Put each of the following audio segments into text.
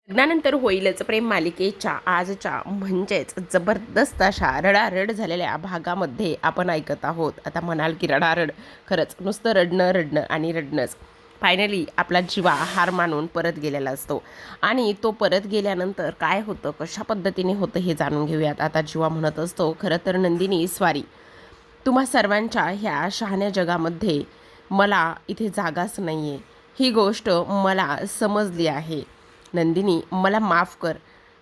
लग्नानंतर होईलच प्रेम मालिकेच्या आजच्या म्हणजेच जबरदस्त अशा रडारड झालेल्या भागामध्ये आपण ऐकत आहोत. आता म्हणाल की रडारड, खरंच नुसतं रडणं रडणं आणि रडणंच. फायनली आपला जीवा हार मानून परत गेलेला असतो आणि तो परत गेल्यानंतर काय होतं, कशा पद्धतीने होतं हे जाणून घेऊयात. आता जीवा म्हणत असतो, खरं तर नंदिनी स्वारी, तुम्हा सर्वांच्या ह्या शहाण्या जगामध्ये मला इथे जागाच नाही आहे, ही गोष्ट मला समजली आहे. नंदिनी मला माफ कर.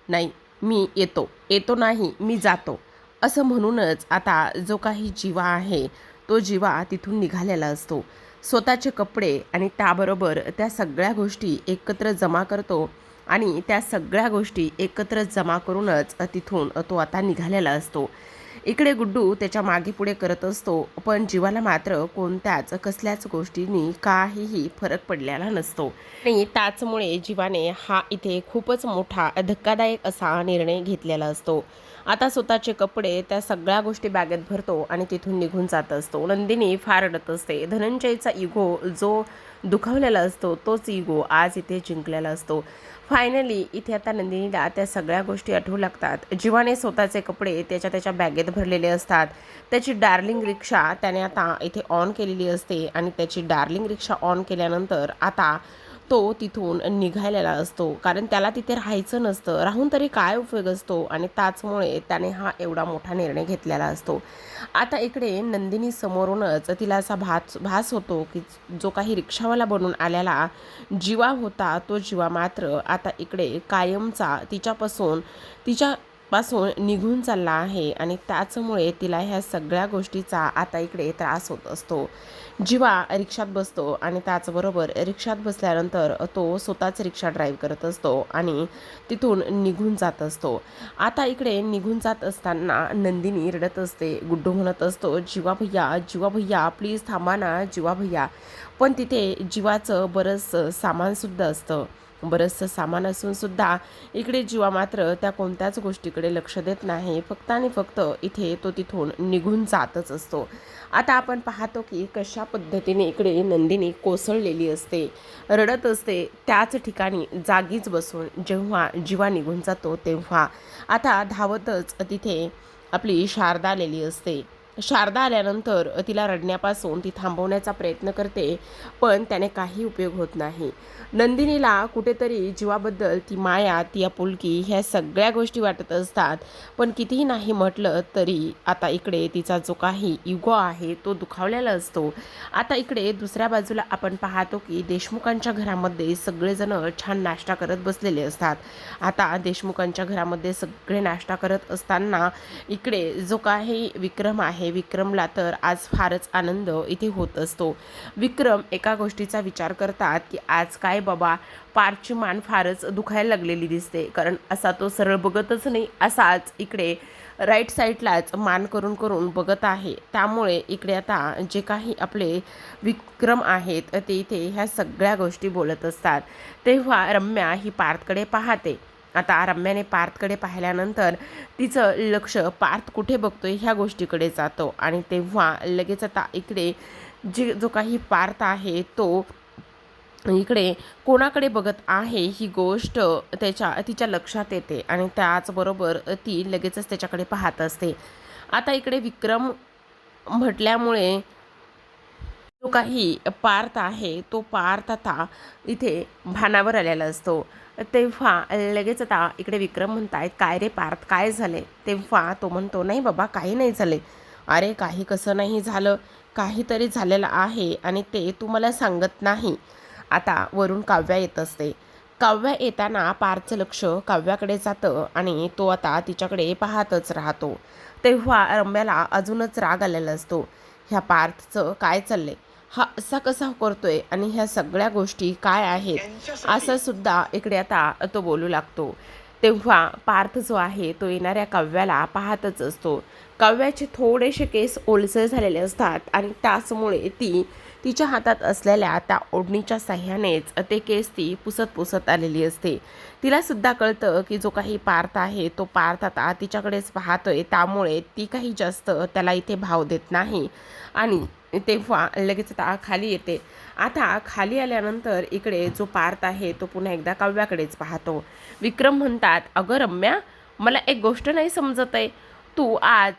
नाही, मी येतो येतो नाही, मी जातो, असं म्हणूनच आता जो काही जीवा आहे तो जीवा तिथून निघालेला असतो. स्वतःचे कपडे आणि त्याबरोबर त्या सगळ्या गोष्टी एकत्र जमा करतो आणि त्या सगळ्या गोष्टी एकत्र जमा करूनच तिथून तो आता निघालेला असतो. इकडे गुड्डू त्याच्या मागे पुढे करत असतो, पण जीवाला मात्र कोणत्याच कसल्याच गोष्टींनी काहीही फरक पडलेला नसतो आणि त्याचमुळे जीवाने हा इथे खूपच मोठा धक्कादायक असा निर्णय घेतलेला असतो. आता स्वतःचे कपडे त्या सगळ्या गोष्टी बॅगेत भरतो आणि तिथून निघून जात असतो. नंदिनी फार रडत असते. धनंजयचा इगो जो दुखावलेला असतो तोच इगो आज इथे जिंकलेला असतो. फायनली इथे आता नंदिनीला त्या सगळ्या गोष्टी आठवू लागतात. जीवाने स्वतःचे कपडे त्याच्या बॅगेत भरलेले असतात. त्याची डार्लिंग रिक्षा त्याने आता इथे ऑन केलेली असते आणि त्याची डार्लिंग रिक्षा ऑन केल्यानंतर आता तो तिथून निघालेला असतो, कारण त्याला तिथे राहायचं नसतं. राहून तरी काय उपयोग असतो आणि त्याचमुळे त्याने हा एवढा मोठा निर्णय घेतलेला असतो. आता इकडे नंदिनी समोरूनच तिला असा भास होतो की जो काही रिक्षावाला बनून आलेला जीवा होता तो जीवा मात्र आता इकडे कायमचा तिच्यापासून निघून चालला आहे आणि त्याचमुळे तिला ह्या सगळ्या गोष्टीचा आता इकडे त्रास होत असतो. जीवा रिक्षात बसतो आणि त्याचबरोबर रिक्षात बसल्यानंतर तो स्वतःच रिक्षा ड्राईव्ह करत असतो आणि तिथून निघून जात असतो. आता इकडे निघून जात असताना नंदिनी रडत असते. गुड्डू म्हणत असतो, जीवा भैया प्लीज थांबा ना जीवा भैया. पण तिथे जीवाचं बरंचसं सामानसुद्धा असतं. बरंचसं सामान असून सुद्धा इकडे जीवा मात्र त्या कोणत्याच गोष्टीकडे लक्ष देत नाही. फक्त आणि फक्त इथे तो तिथून निघून जातच असतो. आता आपण पाहतो की कशा पद्धतीने इकडे नंदिनी कोसळलेली असते, रडत असते. त्याच ठिकाणी जागीच बसून जेव्हा जीवा निघून जातो तेव्हा आता धावतच तिथे आपली शारदा आलेली असते. शारदा आल्यानंतर तिला रडण्यापासून ती थांबवण्याचा प्रयत्न करते, पण त्याने काही उपयोग होत नाही. नंदिनीला कुठेतरी जीवाबद्दल ती माया, ती आपुलकी ह्या सगळ्या गोष्टी वाटत असतात, पण कितीही नाही म्हटलं तरी आता इकडे तिचा जो काही इगो आहे तो दुखावलेला असतो. आता इकडे दुसऱ्या बाजूला आपण पाहतो की देशमुखांच्या घरामध्ये सगळेजण छान नाश्ता करत बसलेले असतात. आता देशमुखांच्या घरामध्ये सगळे नाश्ता करत असताना इकडे जो काही विक्रम आहे, विक्रमला तर आज फारच आनंद इथे होत असतो. विक्रम एका गोष्टीचा विचार करतात की आज काय बाबा, पारची मान फारच दुखायला लागलेली दिसते, कारण असा तो सरळ बघतच नाही, असाच इकडे राईट साईडलाच मान करून करून बघत आहे. त्यामुळे इकडे आता जे काही आपले विक्रम आहेत ते इथे ह्या सगळ्या गोष्टी बोलत असतात. तेव्हा रम्या ही पार्थकडे पाहते. आता रम्याने पार्थकडे पाहिल्यानंतर तिचं लक्ष पार्थ कुठे बघतोय ह्या गोष्टीकडे जातो आणि तेव्हा लगेच आता इकडे जो काही पार्थ आहे तो इकडे कोणाकडे बघत आहे ही गोष्ट तिच्या लक्षात येते आणि त्याचबरोबर ती लगेचच त्याच्याकडे पाहत असते. आता इकडे विक्रम म्हटल्यामुळे जो काही पार्थ आहे तो पार्थ आता इथे भानावर आलेला असतो. तेव्हा लगेच आता इकडे विक्रम म्हणतायत, काय रे पार्थ, काय झाले? तेव्हा तो म्हणतो, नाही बाबा काही नाही झाले. अरे काही कसं नाही झालं, काहीतरी झालेलं आहे आणि ते तू मला सांगत नाही. आता वरून काव्या येत असते. काव्या येताना पार्थचं लक्ष काव्याकडे जातं आणि तो आता तिच्याकडे पाहतच राहतो. तेव्हा रम्याला अजूनच राग आलेला असतो. ह्या पार्थचं काय चाललंय, हा असा कसा करतोय आणि ह्या सगळ्या गोष्टी काय आहेत, असं सुद्धा इकडे आता तो बोलू लागतो. तेव्हा पार्थ जो आहे तो येणाऱ्या काव्याला पाहतच असतो. काव्याचे थोडेसे केस ओलसर झालेले असतात आणि त्याचमुळे ती तिच्या हातात असलेल्या त्या ओढणीच्या साह्यानेच ते केस ती पुसत आलेली असते. तिला सुद्धा कळतं की जो काही पार्थ आहे तो पार्थ आता तिच्याकडेच पाहतोय, त्यामुळे ती काही जास्त त्याला इथे भाव देत नाही आणि तेव्हा लगेच आता खाली येते. आता खाली आल्यानंतर इकडे जो पार्थ आहे तो पुन्हा एकदा काव्याकडेच पाहतो. विक्रम म्हणतात, अगं रम्या, मला एक गोष्ट नाही समजत आहे. तू आज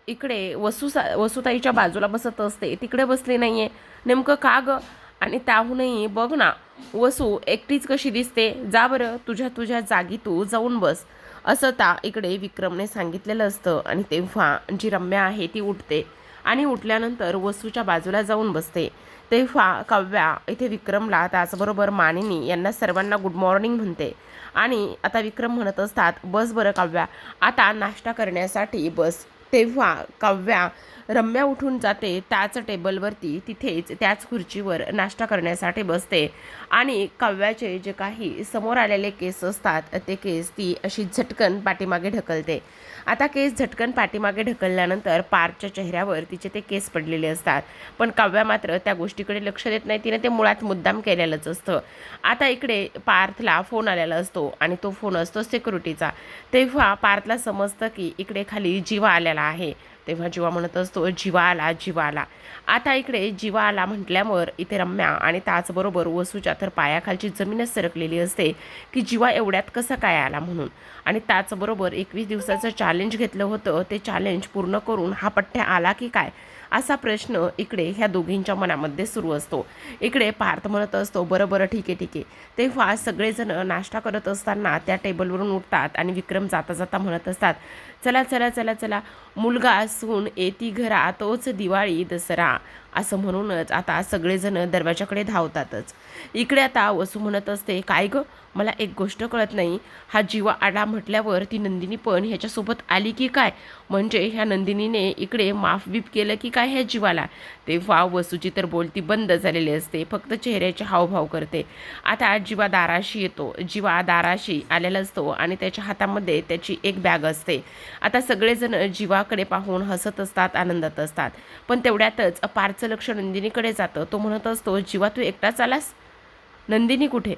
इकडे वसुताईच्या बाजूला बसत असते, तिकडे बसली नाहीये, नेमकं का गं? आणि त्याहूनही बघ ना, वसू एकटीच कशी दिसते. जा बरं, तुझ्या तुझ्या जागी तू जाऊन बस, असं इकडे विक्रमने सांगितलेलं असतं. आणि तेव्हा जी रम्या आहे ती उठते आणि उठल्यानंतर वसूच्या बाजूला जाऊन बसते. तेव्हा काव्या इथे विक्रमला, त्याचबरोबर मानिनी यांना सर्वांना गुड मॉर्निंग म्हणते. आणि आता विक्रम म्हणत असतात, बस बरं काव्या, आता नाश्ता करण्यासाठी बस. तेव्हा काव्या रम्या उठून जाते, त्याच टेबलवरती तिथेच त्याच खुर्चीवर नाश्ता करण्यासाठी बसते. आणि काव्याचे जे काही समोर आलेले केस असतात ते केस ती अशी झटकन पाठीमागे ढकलते. आता केस झटकन पाठीमागे ढकलल्यानंतर पार्थच्या चेहऱ्यावर तिचे ते केस पडलेले असतात, पण काव्या मात्र त्या गोष्टीकडे लक्ष देत नाही. तिने ते मुळात मुद्दाम केलेलंच असतं. आता इकडे पार्थला फोन आलेला असतो आणि तो फोन असतो सिक्युरिटीचा. तेव्हा पार्थला समजतं की इकडे खाली जीवा आलेला आहे. तेव्हा जीवा म्हणत असतो, जीवा आला, जीवा आला. आता इकडे जीवा आला म्हटल्यावर इथे रम्या आणि त्याचबरोबर वसूच्या तर पायाखालची जमीनच सरकलेली असते की जीवा एवढ्यात कसा काय आला म्हणून. आणि त्याचबरोबर 21 दिवसाचं चॅलेंज घेतलं होतं, ते चॅलेंज पूर्ण करून हा पठ्ठ्या आला की काय, असा प्रश्न इकडे ह्या दोघींच्या मनामध्ये सुरू असतो. इकडे पार्थ म्हणत असतो, बरं बरं, ठीक आहे ठीक आहे. तेव्हा सगळेजण नाश्ता करत असताना त्या टेबलवरून उठतात आणि विक्रम जाता जाता म्हणत असतात, चला चला चला चला, मुलगा सून येती घरा, तोच दिवाळी दसरा, असं म्हणूनच आता सगळेजण दरवाजाकडे धावतातच. इकडे आता वसू म्हणत असते, काय गं, मला एक गोष्ट कळत नाही, हा जीवा आला म्हटल्यावर ती नंदिनी पण ह्याच्यासोबत आली की काय, म्हणजे ह्या नंदिनीने इकडे माफ बीप केलं की काय ह्या जीवाला. तेव्हा वसूची तर बोलती बंद झालेली असते, फक्त चेहऱ्याचे हावभाव करते. आता जीवा दाराशी येतो. जीवा दाराशी आलेला असतो आणि त्याच्या हातामध्ये त्याची एक बॅग असते. आता सगळेजण जीवाकडे पाहून हसत असतात, आनंदात असतात. पण तेवढ्यातच पार्थचं लक्ष नंदिनीकडे जातं. तो म्हणत असतो, जीवा तू एकटाच आलास, नंदिनी कुठे?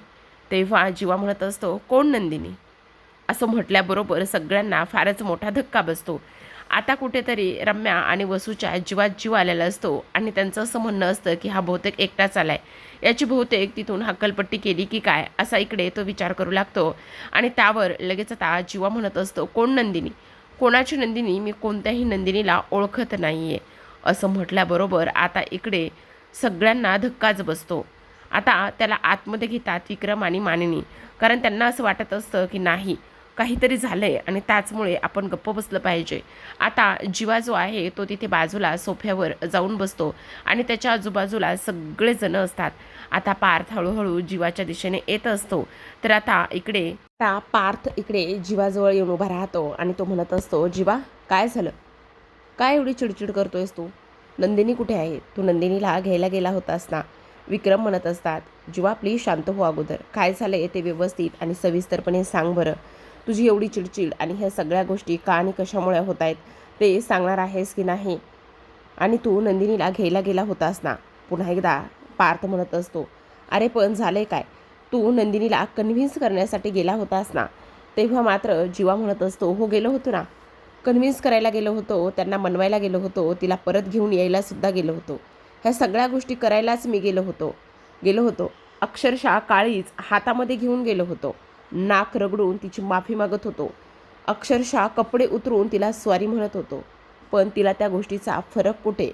तेव्हा जीवा म्हणत असतो, कोण नंदिनी? असं म्हटल्याबरोबर सगळ्यांना फारच मोठा धक्का बसतो. आता कुठेतरी रम्या आणि वसूच्या जीवात जीव आलेला असतो आणि त्यांचं असं म्हणणं असतं की हा बहुतेक एकटाच आलाय, याची बहुतेक तिथून हक्कलपट्टी केली की काय, असा इकडे तो विचार करू लागतो. आणि त्यावर लगेच आता जीवा म्हणत असतो, कोण नंदिनी? कोणाची नंदिनी? मी कोणत्याही नंदिनीला ओळखत नाही आहे, असं म्हटल्याबरोबर आता इकडे सगळ्यांना धक्काच बसतो. आता त्याला आतमध्ये घेतात विक्रम आणि मानिनी, कारण त्यांना असं वाटत असतं की नाही, काहीतरी झालं आहे आणि त्याचमुळे आपण गप्प बसलं पाहिजे. आता जीवा जो आहे तो तिथे बाजूला सोफ्यावर जाऊन बसतो आणि त्याच्या आजूबाजूला सगळेजण असतात. आता पार्थ हळूहळू जीवाच्या दिशेने येत असतो. तर आता पार्थ इकडे जीवाजवळ येऊन उभा राहतो आणि तो म्हणत असतो, जीवा, काय झालं? काय एवढी चिडचिड करतोयस तू? नंदिनी कुठे आहे? तू नंदिनीला घ्यायला गेला होतास ना? विक्रम म्हणत असतात, जीवा प्लीज शांत हो अगोदर, काय झालंय ते व्यवस्थित आणि सविस्तरपणे सांग बरं. तुझी एवढी चिडचिड आणि ह्या सगळ्या गोष्टी का आणि कशामुळे होत आहेत ते सांगणार आहेस की नाही? आणि तू नंदिनीला घ्यायला गेला होतास ना? पुन्हा एकदा पार्थ म्हणत असतो, अरे पण झालंय काय? तू नंदिनीला कन्व्हिन्स करण्यासाठी गेला होतास ना? तेव्हा मात्र जीवा म्हणत असतो, हो गेलो होतो ना, कन्व्हिन्स करायला गेलो होतो, त्यांना मनवायला गेलो होतो, तिला परत घेऊन यायला सुद्धा गेलो होतो. ह्या सगळ्या गोष्टी करायलाच मी गेलो होतो. अक्षरशः काळीच हातामध्ये घेऊन गेलो होतो. नाक रगडून तिची माफी मागत होतो. अक्षरशः कपडे उतरून तिला सॉरी म्हणत होतो. पण तिला त्या गोष्टीचा फरक कुठे?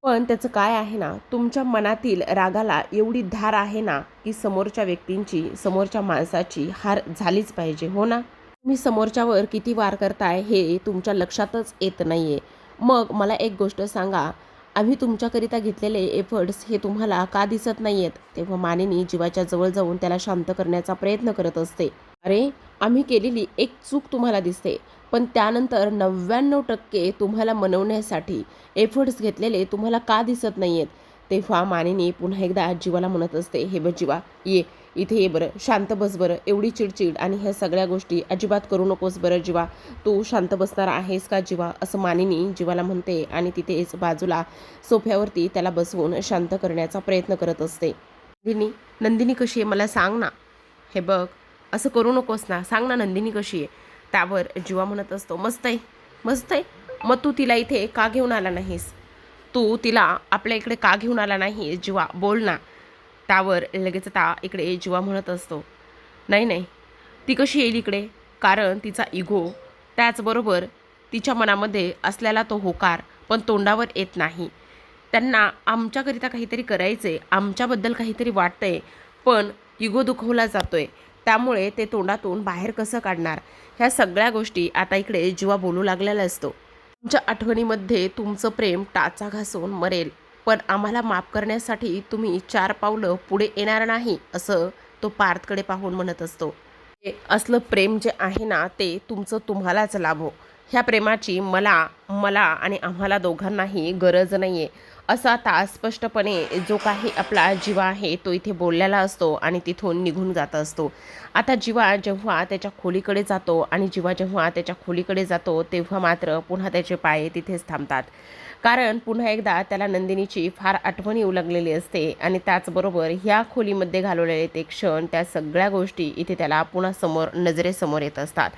पण त्याचं काय आहे ना, तुमच्या मनातील रागाला एवढी धार आहे ना की समोरच्या व्यक्तींची, समोरच्या माणसाची हार झालीच पाहिजे, हो ना? तुम्ही समोरच्यावर किती वार करताय हे तुमच्या लक्षातच येत नाहीये. मग मला एक गोष्ट सांगा, आम्ही तुमच्याकरिता घेतलेले एफर्ट्स हे तुम्हाला का दिसत नाही आहेत? तेव्हा मानिनी जीवाच्या जवळ जाऊन त्याला शांत करण्याचा प्रयत्न करत असते. अरे, आम्ही केलेली एक चूक तुम्हाला दिसते, पण त्यानंतर 99% तुम्हाला मनवण्यासाठी एफर्ट्स घेतलेले तुम्हाला का दिसत नाही आहेत? तेव्हा मानिनी पुन्हा एकदा जीवाला म्हणत असते, हे बघ जीवा, ये इथे ये बरं, शांत बस बरं, एवढी चिडचिड आणि ह्या सगळ्या गोष्टी अजिबात करू नकोस बरं जीवा, तू शांत बसणार आहेस का जीवा, असं मानिनी जीवाला म्हणते आणि तिथेच बाजूला सोफ्यावरती त्याला बसवून शांत करण्याचा प्रयत्न करत असते. नंदिनी कशी आहे मला सांग ना? हे बघ, असं करू नकोस ना, सांग ना नंदिनी कशी आहे? त्यावर जीवा म्हणत असतो, मस्त आहे, मस्त आहे. मग तू तिला इथे का घेऊन आला नाहीस? तू तिला आपल्या इकडे का घेऊन आला नाही जीवा, बोल ना. त्यावर लगेच आता इकडे जीवा म्हणत असतो, नाही नाही, ती कशी येईल इकडे? कारण तिचा इगो, त्याचबरोबर तिच्या मनामध्ये असलेला तो होकार पण तोंडावर येत नाही. त्यांना आमच्याकरिता काहीतरी करायचे, आमच्याबद्दल काहीतरी वाटतंय, पण इगो दुखवला जातोय, त्यामुळे ते तोंडातून बाहेर कसं काढणार? ह्या सगळ्या गोष्टी आता इकडे जीवा बोलू लागलेला असतो. तुमच्या आठवणीमध्ये तुमचं प्रेम टाचा घासून मरेल, पण आम्हाला माफ करण्यासाठी तुम्ही 4 पावलं पुढे येणार नाही, असं तो पार्थकडे पाहून म्हणत असतो. हे असलं प्रेम जे आहे ना, ते तुमचं तुम्हालाच लाभो. ह्या प्रेमाची मला मला आणि आम्हाला दोघांनाही गरज नाही आहे, असं आता स्पष्टपणे जो काही आपला जीवा आहे तो इथे बोललेला असतो आणि तिथून निघून जात असतो. आता जीवा जेव्हा त्याच्या खोलीकडे जातो आणि जीवा जेव्हा त्याच्या खोलीकडे जातो तेव्हा मात्र पुन्हा त्याचे पाय तिथेच थांबतात. कारण पुन्हा एकदा त्याला नंदिनीची फार आठवण येऊ लागलेली असते आणि त्याचबरोबर ह्या खोलीमध्ये घालवलेले ते क्षण, त्या सगळ्या गोष्टी इथे त्याला पुन्हा समोर नजरेसमोर येत असतात.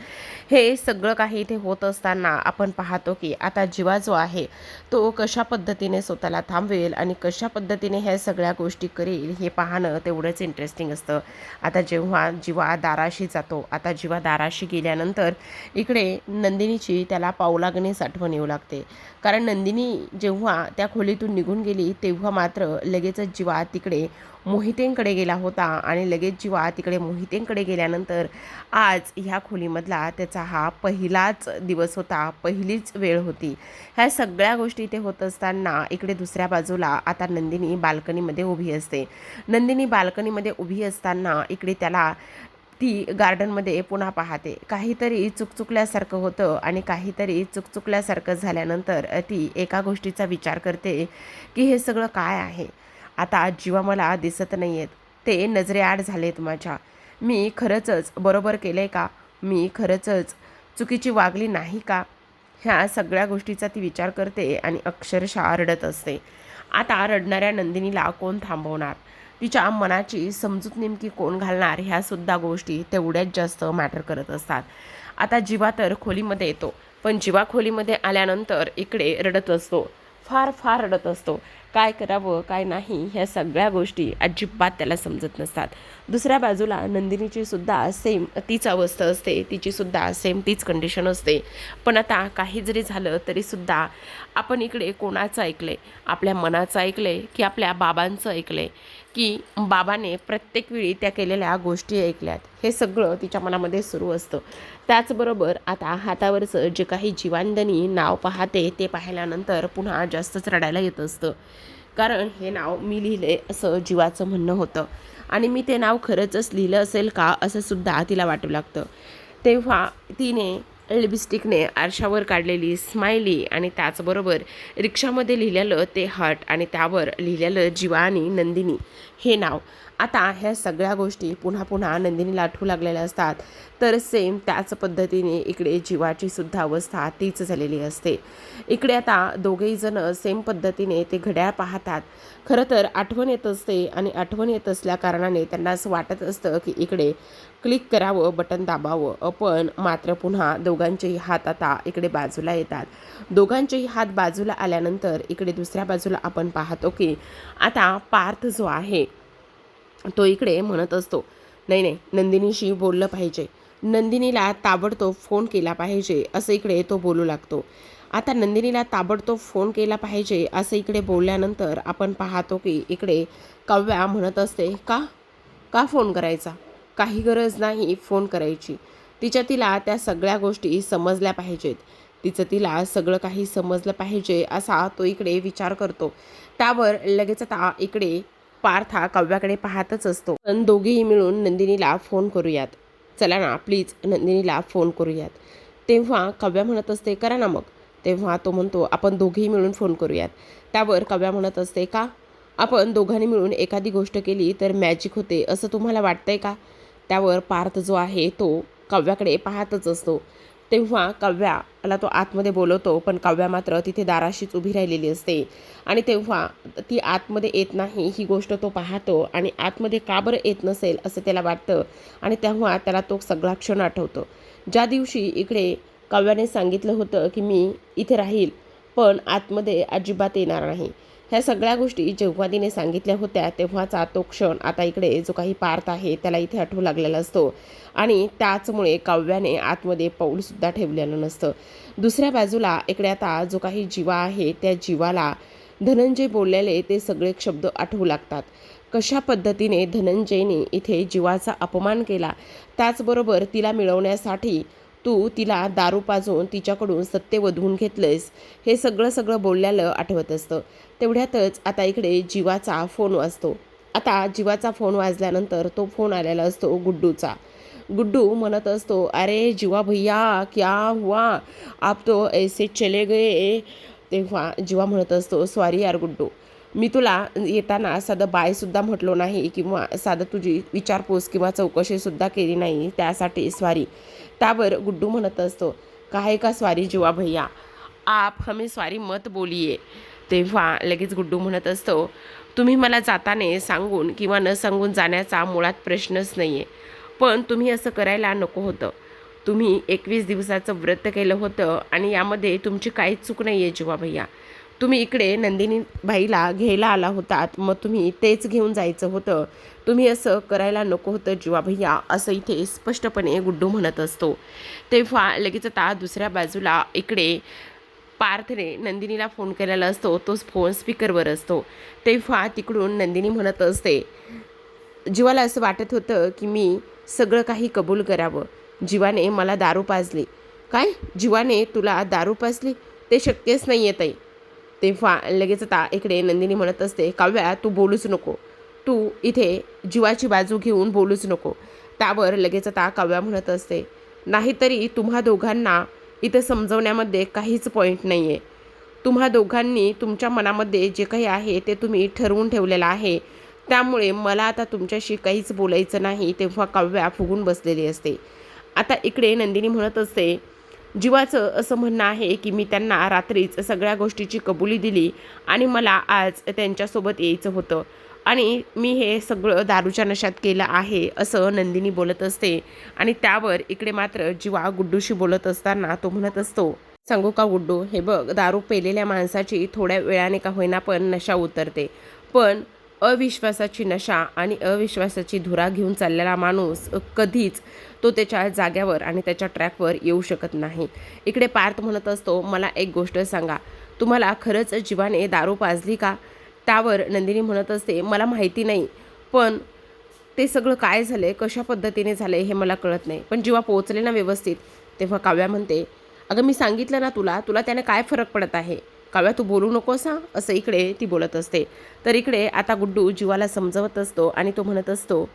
हे सगळं काही इथे होत असताना आपण पाहतो की आता जीवा जो आहे तो कशा पद्धतीने स्वतःला थांबवेल आणि कशा पद्धतीने ह्या सगळ्या गोष्टी करेल हे पाहणं तेवढंच इंटरेस्टिंग असतं. आता जेव्हा जीवा दाराशी जातो, आता जीवा दाराशी गेल्यानंतर इकडे नंदिनीची त्याला पावलागणेच आठवण येऊ लागते. कारण नंदिनी जेव्हा त्या खोलीतून निघून गेली तेव्हा मात्र लगेचच जीवा तिकडे मोहितेंकडे गेला होता आणि लगेच जीवा तिकडे मोहितेंकडे गेल्यानंतर आज ह्या खोलीमधला त्याचा हा पहिलाच दिवस होता, पहिलीच वेळ होती. ह्या सगळ्या गोष्टी ते होत असताना इकडे दुसऱ्या बाजूला आता नंदिनी बाल्कनीमध्ये उभी असते. नंदिनी बाल्कनीमध्ये उभी असताना इकडे त्याला ती गार्डनमध्ये पुन्हा पाहते. काहीतरी चुकचुकल्यासारखं होतं आणि काहीतरी चुकचुकल्यासारखं झाल्यानंतर ती एका गोष्टीचा विचार करते की हे सगळं काय आहे? आता जीवा मला दिसत नाही आहेत, ते नजरेआड झालेत माझ्या. मी खरंचच बरोबर केलं आहे का? मी खरंचच चुकीची वागली नाही का? ह्या सगळ्या गोष्टीचा ती विचार करते आणि अक्षरशः रडत असते. आता रडणाऱ्या नंदिनीला कोण थांबवणार? तिच्या मनाची समजूत नेमकी कोण घालणार? ह्यासुद्धा गोष्टी तेवढ्याच जास्त मॅटर करत असतात. आता जीवा तर खोलीमध्ये येतो, पण जीवा खोलीमध्ये आल्यानंतर इकडे रडत असतो, फार फार रडत असतो. काय करावं काय नाही ह्या सगळ्या गोष्टी अजिबात त्याला समजत नसतात. दुसऱ्या बाजूला नंदिनीची सुद्धा सेम तीच अवस्था असते, तिची सुद्धा सेम तीच कंडिशन असते. पण आता काही जरी झालं तरीसुद्धा आपण इकडे कोणाचं ऐकलंय? आपल्या मनाचं ऐकलंय की आपल्या बाबांचं ऐकलंय की बाबाने प्रत्येक वेळी त्या केलेल्या गोष्टी ऐकल्यात? हे सगळं तिच्या मनामध्ये सुरू असतं. त्याचबरोबर आता हातावरचं जे काही जीवांदनी नाव पाहते ते पाहिल्यानंतर पुन्हा जास्तच रडायला येत असतं. कारण हे नाव मी लिहिले असं जीवाचं म्हणणं होतं आणि मी ते नाव खरंचच लिहिलं असेल का असं सुद्धा तिला वाटू लागतं. तेव्हा तिने लिपस्टिकने आरशावर काढलेली स्माइली आणि त्याचबरोबर रिक्षामध्ये लिहिलेलं ते हार्ट आणि त्यावर लिहिलेलं जीवा आणि नंदिनी हे नाव, आता ह्या सगळ्या गोष्टी पुन्हा पुन्हा नंदिनीला आठवू लागलेल्या असतात. तर सेम त्याच पद्धतीने इकडे जीवाची सुद्धा अवस्था तीच झालेली असते. इकडे आता दोघेही जण सेम पद्धतीने ते घड्याळ पाहतात. खरं तर आठवण येत असते आणि आठवण येत असल्या कारणाने त्यांना असं वाटत असतं की इकडे क्लिक करावं, बटन दाबावं, पण मात्र पुन्हा दोघांचेही हात आता इकडे बाजूला येतात. दोघांचेही हात बाजूला आल्यानंतर इकडे दुसऱ्या बाजूला आपण पाहतो की आता पार्थ जो आहे तो इकडे म्हणत असतो, नाही नाही, नंदिनीशी बोललं पाहिजे, नंदिनीला ताबडतोब फोन केला पाहिजे, असं इकडे तो बोलू लागतो. आता नंदिनीला ताबडतोब फोन केला पाहिजे असं इकडे बोलल्यानंतर आपण पाहतो की इकडे काव्या म्हणत असते, का का फोन करायचा? काही गरज नाही फोन करायची. तिला त्या सगळ्या गोष्टी समजल्या पाहिजेत, तिला सगळं काही समजलं पाहिजे असा तो इकडे विचार करतो. त्यावर लगेच आता इकडे पार्थ हा काव्याकडे पाहतच असतो. पण दोघेही मिळून नंदिनीला फोन करूयात, चला ना प्लीज नंदिनीला फोन करूयात. तेव्हा काव्या म्हणत असते, करा ना मग. तेव्हा तो म्हणतो, आपण दोघेही मिळून फोन करूयात. त्यावर काव्या म्हणत असते, का? आपण दोघांनी मिळून एखादी गोष्ट केली तर मॅजिक होते असं तुम्हाला वाटतंय का? त्यावर पार्थ जो आहे तो काव्याकडे पाहतच असतो. तेव्हा काव्याला तो आतमध्ये बोलवतो, पण काव्या मात्र तिथे दाराशीच उभी राहिलेली असते आणि तेव्हा ती आतमध्ये येत नाही ही गोष्ट तो पाहतो आणि आतमध्ये का बरं येत नसेल असं त्याला वाटतं आणि तेव्हा त्याला तो सगळा क्षण आठवतो, ज्या दिवशी इकडे काव्याने सांगितलं होतं की मी इथे राहील, पण आतमध्ये अजिबात येणार नाही. ह्या सगळ्या गोष्टी जेव्हा तिने सांगितल्या होत्या तेव्हाचा तो क्षण आता इकडे जो काही पार्थ आहे त्याला इथे आठवू लागलेला असतो आणि त्याचमुळे काव्याने आतमध्ये पाऊलसुद्धा ठेवलेलं नसतं. दुसऱ्या बाजूला इकडे आता जो काही जीवा आहे त्या जीवाला धनंजय बोललेले ते सगळे शब्द आठवू लागतात. कशा पद्धतीने धनंजयने इथे जीवाचा अपमान केला, त्याचबरोबर तिला मिळवण्यासाठी तू तिला दारू पाजून तिच्याकडून सत्य वधवून घेतलंस, हे सगळं बोललेलं आठवत असतं. तेवढ्यातच आता इकडे जीवाचा फोन वाजतो. आता जीवाचा फोन वाजल्यानंतर तो फोन आलेला असतो गुड्डूचा. गुड्डू म्हणत असतो, अरे जीवा भैया क्या हुआ, आप तो ऐसे चले गए. तेव्हा जीवा म्हणत असतो, सॉरी यार गुड्डू, मी तुला येताना साधं बायसुद्धा म्हटलो नाही किंवा साधं तुझी विचारपूस किंवा चौकशीसुद्धा केली नाही, त्यासाठी सॉरी. त्यावर गुड्डू म्हणत असतो, काहे का सॉरी जीवा भैया, आप हमें सॉरी मत बोलिये. तेव्हा लगेच गुड्डू म्हणत असतो, तुम्ही मला जाताने सांगून किंवा न सांगून जाण्याचा मुळात प्रश्नच नाही आहे, पण तुम्ही असं करायला नको होतं. तुम्ही 21 दिवसाचं व्रत केलं होतं आणि यामध्ये तुमची काहीच चूक नाही आहे जीवा भैया. तुम्ही इकडे नंदिनी बाईला घ्यायला आला होतात, मग तुम्ही तेच घेऊन जायचं होतं. तुम्ही असं करायला नको होतं जीवा भैया, असं इथे स्पष्टपणे गुड्डू म्हणत असतो. तेव्हा लगेच आता दुसऱ्या बाजूला इकडे पार्थने नंदिनीला फोन केलेला असतो. तो फोन स्पीकरवर असतो. तेव्हा तिकडून नंदिनी म्हणत असते, जीवाला असं वाटत होतं की मी सगळं काही कबूल करावं. जीवाने मला दारू पाजली. काय? जीवाने तुला दारू पाजली? ते शक्यच नाही आहे ताई. तेव्हा लगेच आता इकडे नंदिनी म्हणत असते, काव्या तू बोलूच नको, तू इथे जीवाची बाजू घेऊन बोलूच नको. त्यावर लगेच आता काव्या म्हणत असते, नाहीतरी तुम्हा दोघांना इथं समजवण्यामध्ये काहीच पॉईंट नाही आहे. तुम्हा दोघांनी तुमच्या मनामध्ये जे काही आहे ते तुम्ही ठरवून ठेवलेलं आहे, त्यामुळे मला आता तुमच्याशी काहीच बोलायचं नाही. तेव्हा काव्या फुगून बसलेली असते. आता इकडे नंदिनी म्हणत असते, जीवाचं असं म्हणणं आहे की मी त्यांना रात्रीच सगळ्या गोष्टीची कबुली दिली आणि मला आज त्यांच्यासोबत यायचं होतं आणि मी हे सगळं दारूच्या नशात केलं आहे, असं नंदिनी बोलत असते. आणि त्यावर इकडे मात्र जीवा गुड्डूशी बोलत असताना तो म्हणत असतो, सांगू का गुड्डू, हे बघ, दारू पेलेल्या माणसाची थोड्या वेळाने का होईना पण नशा उतरते, पण अविश्वासाची नशा आणि अविश्वासाची धुरा घेऊन चाललेला माणूस कधीच तो त्याच्या जाग्यावर आणि त्याच्या ट्रॅकवर येऊ शकत नाही. इकडे पार्थ म्हणत असतो, मला एक गोष्ट सांगा, तुम्हाला खरंच जीवाने दारू पाजली का? त्यावर नंदिनी म्हणत असते, मला माहिती नाही, पण ते सगळं काय झालं, कशा पद्धतीने झालं हे मला कळत नाही, पण जीवा पोहोचले ना व्यवस्थित. तेव्हा काव्या म्हणते, अगं मी सांगितलं ना तुला, त्याने काय फरक पडत आहे? काव्या तू बोलू नकोस हां, असं इकडे ती बोलत असते. तर इकडे आता गुड्डू जीवाला समजवत असतो आणि तो म्हणत असतो,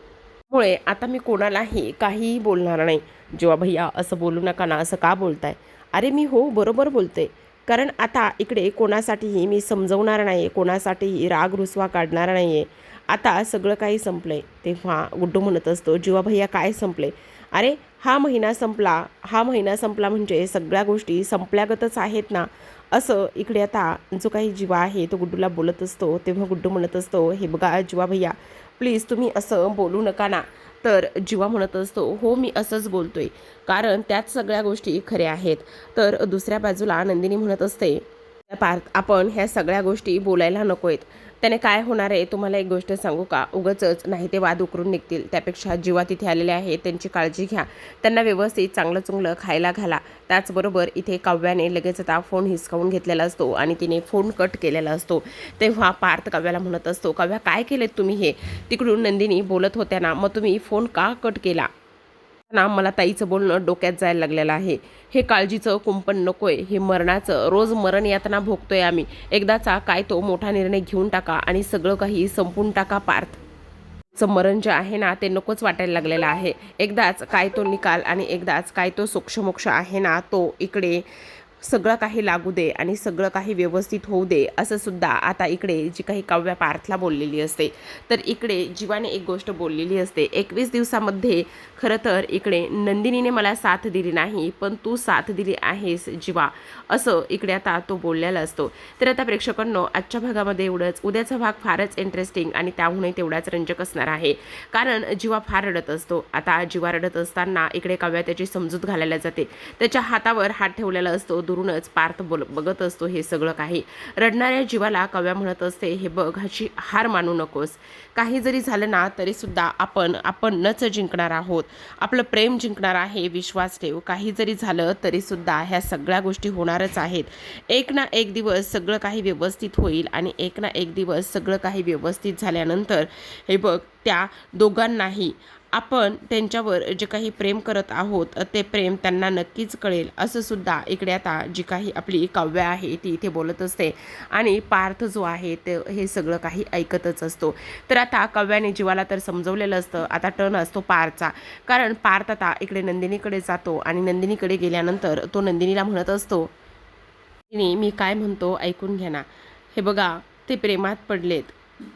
मुळे आता मी कोणालाही काहीही बोलणार नाही. जीवा भैया असं बोलू नका ना, असं का बोलताय? अरे मी हो बरोबर बोलते, कारण आता इकडे कोणासाठीही मी समजवणार नाही, कोणासाठीही राग रुसवा काढणार नाही आहे. आता सगळं काही संपलं आहे. तेव्हा गुड्डू म्हणत असतो, जीवा भैया काय संपले? अरे हा महिना संपला म्हणजे सगळ्या गोष्टी संपल्यागतच आहेत ना, असं इकडे आता जो काही जीवा आहे तो गुड्डूला बोलत असतो. तेव्हा गुड्डू म्हणत असतो, हे बघा जीवा भैया, प्लीज तुम्ही असं बोलू नका ना. तर जीवा म्हणत असतो, हो मी असंच बोलतोय, कारण त्याच सगळ्या गोष्टी खऱ्या आहेत. तर दुसऱ्या बाजूला नंदिनी म्हणत असते, पार्थ आपण ह्या सगळ्या गोष्टी बोलायला नको आहेत. त्याने काय होणार आहे तुम्हाला एक गोष्ट सांगू का, उगाचच नाही ते वाद उकरून निघतील. त्यापेक्षा जीवा तिथे आलेले आहेत त्यांची काळजी घ्या, त्यांना व्यवस्थित चांगलं चुंगलं खायला घाला. त्याचबरोबर इथे काव्याने लगेच आता फोन हिसकावून घेतलेला असतो आणि तिने फोन कट केलेला असतो. तेव्हा पार्थ काव्याला म्हणत असतो, काव्या काय केलेत तुम्ही हे? तिकडून नंदिनी बोलत होत्या ना, मग तुम्ही फोन का कट केला ना? मला ताईचं बोलणं डोक्यात जायला लागलेलं आहे. हे काळजीचं कुंपण नकोय, हे मरणाचं रोज मरण यातना भोगतोय आम्ही. एकदाचा काय तो मोठा निर्णय घेऊन टाका आणि सगळं काही संपून टाका. पार्थचं मरण जे आहे ना ते नकोच वाटायला लागलेलं आहे. एकदाच काय तो निकाल आणि एकदाच काय तो सोक्षमोक्ष आहे ना, तो इकडे सगळं काही लागू दे आणि सगळं काही व्यवस्थित होऊ दे, असं सुद्धा आता इकडे जी काही काव्या पार्थला बोललेली असते. तर इकडे जीवाने एक गोष्ट बोललेली असते, 21 दिवसामध्ये खरं तर इकडे नंदिनीने मला साथ दिली नाही, पण तू साथ दिली आहेस जीवा, असं इकडे आता तो बोललेला असतो. तर आता प्रेक्षकांनो, आजच्या भागामध्ये एवढंच. उद्याचा भाग फारच इंटरेस्टिंग आणि त्याहूनही तेवढाच रंजक असणार आहे, कारण जीवा फार रडत असतो. आता जीवा रडत असताना इकडे काव्या त्याची समजूत घालायला जाते. त्याच्या हातावर हात ठेवलेला असतो. दुरूनच पार्थ बघत असतो हे सगळं काही. रडणाऱ्या जीवाला काव्या म्हणत असते, हे बघ, ह्याची हार मानू नकोस. काही जरी झालं ना तरीसुद्धा आपणच जिंकणार आहोत. आपलं प्रेम जिंकणार आहे, विश्वास ठेव. काही जरी झालं तरीसुद्धा ह्या सगळ्या गोष्टी होणारच आहेत. एक ना एक दिवस सगळं काही व्यवस्थित होईल आणि एक ना एक दिवस सगळं काही व्यवस्थित झाल्यानंतर हे बघ, त्या दोघांनाही आपण त्यांच्यावर जे काही प्रेम करत आहोत ते प्रेम त्यांना नक्कीच कळेल, असं सुद्धा इकडे आता जी काही आपली काव्य आहे ती इथे बोलत असते. आणि पार्थ जो आहे ते हे सगळं काही ऐकतच असतो. तर आता काव्याने जीवाला तर समजवलेलं असतं, आता टर्न असतो पार्थचा. कारण पार्थ आता इकडे नंदिनीकडे जातो आणि नंदिनीकडे गेल्यानंतर तो नंदिनीला म्हणत असतो, नंदिनी, मी काय म्हणतो ऐकून घ्या ना. हे बघा, ते प्रेमात पडलेत,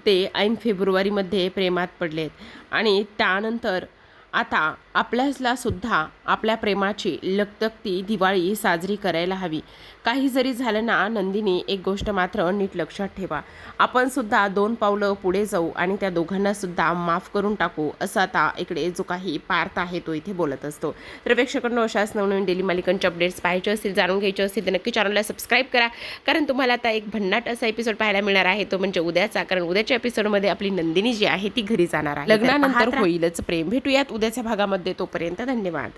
ते ऐन फेब्रुवारीमध्ये प्रेमात पडलेत आणि त्यानंतर आता आपल्याला सुद्धा आपल्या प्रेमाची लगतगती दिवाळी साजरी करायला हवी. काही जरी झालं ना नंदिनी, एक गोष्ट मात्र नीट लक्षात ठेवा, आपण सुद्धा 2 पावलं पुढे जाऊ आणि त्या दोघांना सुद्धा माफ करून टाकू, असं आता इकडे जो काही पार्थ आहे तो इथे बोलत असतो. तर प्रेक्षकांनो, अशाच नवनवीन डेली मालिकांचे अपडेट्स पाहायचे असतील, जाणून घ्यायचे असतील तर नक्की चॅनलला सबस्क्राईब करा. कारण तुम्हाला आता एक भन्नाट असा एपिसोड पाहायला मिळणार आहे, तो म्हणजे उद्याचा. कारण उद्याच्या एपिसोडमध्ये आपली नंदिनी जी आहे ती घरी जाणार आहे. लग्नानंतर होईलच प्रेम. भेटूयात उद्याच्या भागामध्ये. तोपर्यंत धन्यवाद.